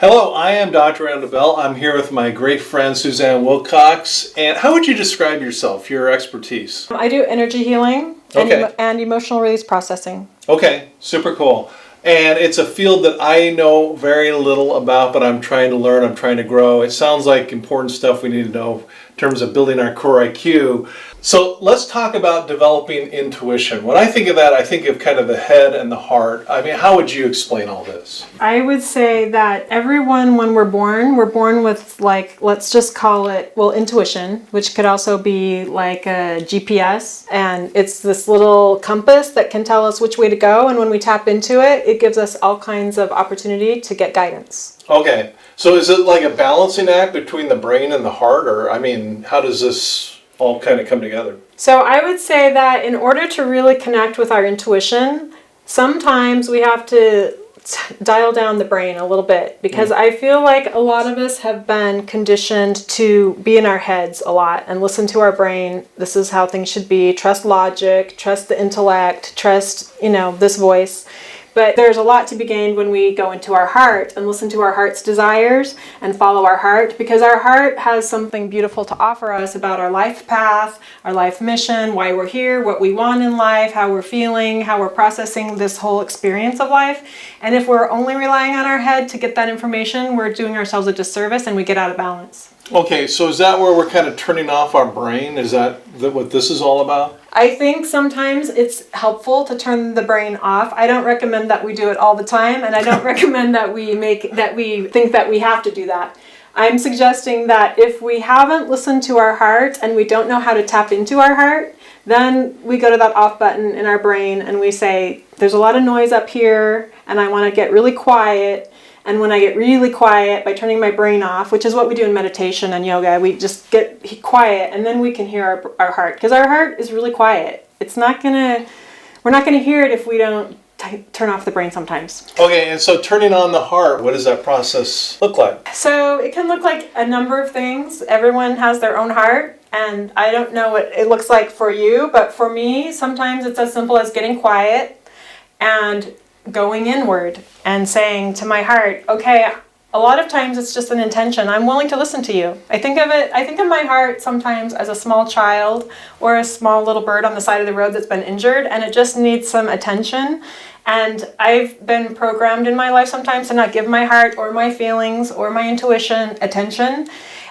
Hello, I am Dr. Randall. I'm here with my great friend Suzanne Wilcox. And how would you describe yourself, your expertise? I do energy healing and emotional release processing. Okay, super cool. And it's a field that I know very little about, but I'm trying to learn, I'm trying to grow. It sounds like important stuff we need to know in terms of building our core IQ. So let's talk about developing intuition. When I think of that, I think of kind of the head and the heart. I mean, how would you explain all this? I would say that everyone, when we're born with let's just call it, intuition, which could also be like a GPS. And it's this little compass that can tell us which way to go. And when we tap into it, it gives us all kinds of opportunity to get guidance. Okay. So is it like a balancing act between the brain and the heart? Or, I mean, how does this all kind of come together? So I would say that in order to really connect with our intuition, sometimes we have to dial down the brain a little bit, because I feel like a lot of us have been conditioned to be in our heads a lot and listen to our brain. This is how things should be. Trust logic, trust the intellect, trust, this voice. But there's a lot to be gained when we go into our heart and listen to our heart's desires and follow our heart, because our heart has something beautiful to offer us about our life path, our life mission, why we're here, what we want in life, how we're feeling, how we're processing this whole experience of life. And if we're only relying on our head to get that information, we're doing ourselves a disservice and we get out of balance. Okay, so is that where we're kind of turning off our brain? Is that what this is all about? I think sometimes it's helpful to turn the brain off. I don't recommend that we do it all the time, and I don't recommend that we think that we have to do that. I'm suggesting that if we haven't listened to our heart and we don't know how to tap into our heart, then we go to that off button in our brain and we say, there's a lot of noise up here and I want to get really quiet. And when I get really quiet by turning my brain off, which is what we do in meditation and yoga, we just get quiet and then we can hear our heart. Because our heart is really quiet. We're not gonna hear it if we don't turn off the brain sometimes. Okay, and so turning on the heart, what does that process look like? So it can look like a number of things. Everyone has their own heart, and I don't know what it looks like for you, but for me, sometimes it's as simple as getting quiet and going inward and saying to my heart, okay, a lot of times it's just an intention. I'm willing to listen to you. I think of my heart sometimes as a small child or a small little bird on the side of the road that's been injured and it just needs some attention. And I've been programmed in my life sometimes to not give my heart or my feelings or my intuition attention.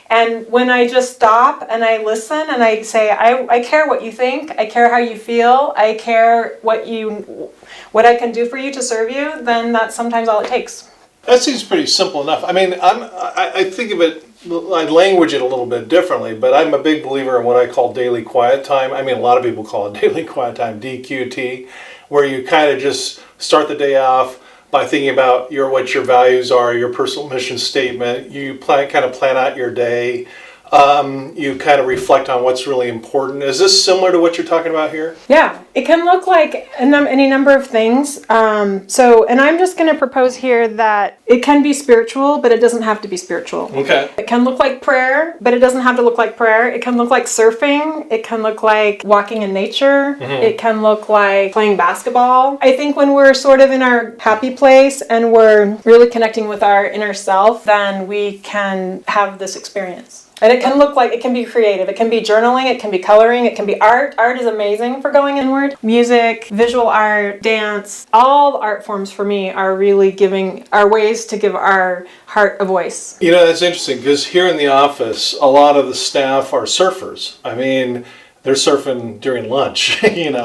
And when I just stop and I listen and I say, I care what you think, I care how you feel, I care what I can do for you to serve you, then that's sometimes all it takes. That seems pretty simple enough. I mean, I think of it, I language it a little bit differently, but I'm a big believer in what I call daily quiet time. I mean, a lot of people call it daily quiet time, DQT, where you kind of just start the day off by thinking about what your values are, your personal mission statement. You kind of plan out your day. You kind of reflect on what's really important. Is this similar to what you're talking about here? Yeah, it can look like any number of things. And I'm just going to propose here that it can be spiritual, but it doesn't have to be spiritual. Okay. It can look like prayer, but it doesn't have to look like prayer. It can look like surfing. It can look like walking in nature. Mm-hmm. It can look like playing basketball. I think when we're sort of in our happy place and we're really connecting with our inner self, then we can have this experience. And it can look like, it can be creative. It can be journaling. It can be coloring. It can be art. Art is amazing for going inward. Music, visual art, dance, all art forms for me are ways to give our heart a voice. That's interesting because here in the office, a lot of the staff are surfers. I mean, they're surfing during lunch, and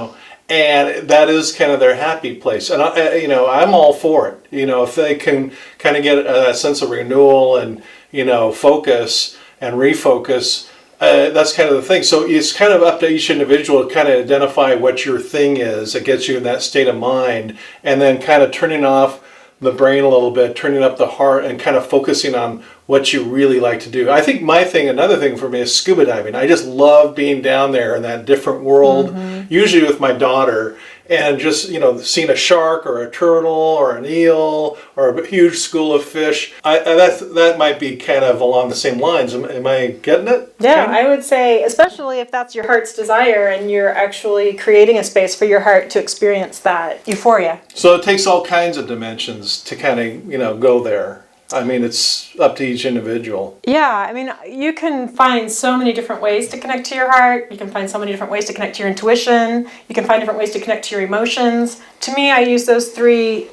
that is kind of their happy place. And, I'm all for it. If they can kind of get a sense of renewal and, focus and refocus, that's kind of the thing. So it's kind of up to each individual to kind of identify what your thing is that gets you in that state of mind, and then kind of turning off the brain a little bit, turning up the heart, and kind of focusing on what you really like to do. I think another thing for me is scuba diving. I just love being down there in that different world, usually with my daughter, and just, seeing a shark or a turtle or an eel or a huge school of fish. That might be kind of along the same lines. Am I getting it? Yeah, I would say, especially if that's your heart's desire and you're actually creating a space for your heart to experience that euphoria. So it takes all kinds of dimensions to kind of, go there. I mean, it's up to each individual. Yeah, I mean, you can find so many different ways to connect to your heart. You can find so many different ways to connect to your intuition. You can find different ways to connect to your emotions. To me, I use those three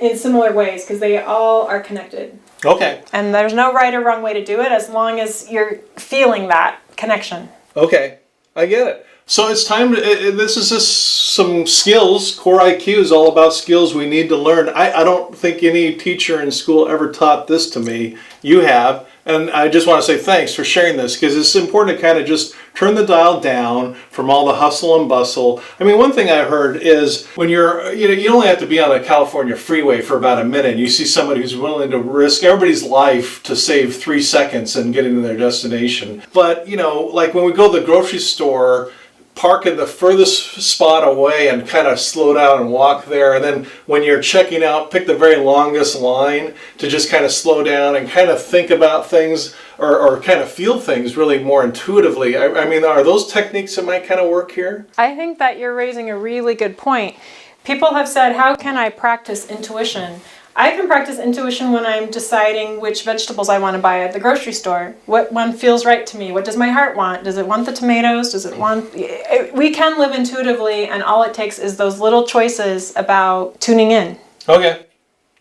in similar ways because they all are connected. Okay. And there's no right or wrong way to do it as long as you're feeling that connection. Okay, I get it. So it's time to, this is just some skills. Core IQ is all about skills we need to learn. I don't think any teacher in school ever taught this to me. You have. And I just want to say thanks for sharing this because it's important to kind of just turn the dial down from all the hustle and bustle. I mean, one thing I heard is when you're, you only have to be on a California freeway for about a minute and you see somebody who's willing to risk everybody's life to save 3 seconds and get into their destination. But, like when we go to the grocery store, park in the furthest spot away and kind of slow down and walk there. And then when you're checking out, pick the very longest line to just kind of slow down and kind of think about things or kind of feel things really more intuitively. I mean, are those techniques that might kind of work here? I think that you're raising a really good point. People have said, how can I practice intuition? I can practice intuition when I'm deciding which vegetables I want to buy at the grocery store. What one feels right to me? What does my heart want? Does it want the tomatoes? Does it want... We can live intuitively, and all it takes is those little choices about tuning in. Okay.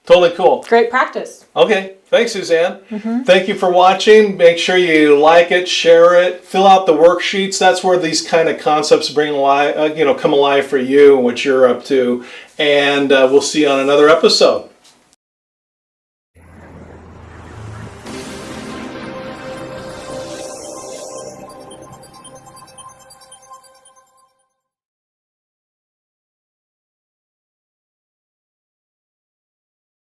Totally cool. Great practice. Okay. Thanks, Suzanne. Thank you for watching. Make sure you like it, share it, fill out the worksheets. That's where these kind of concepts bring alive, come alive for you and what you're up to. And we'll see you on another episode.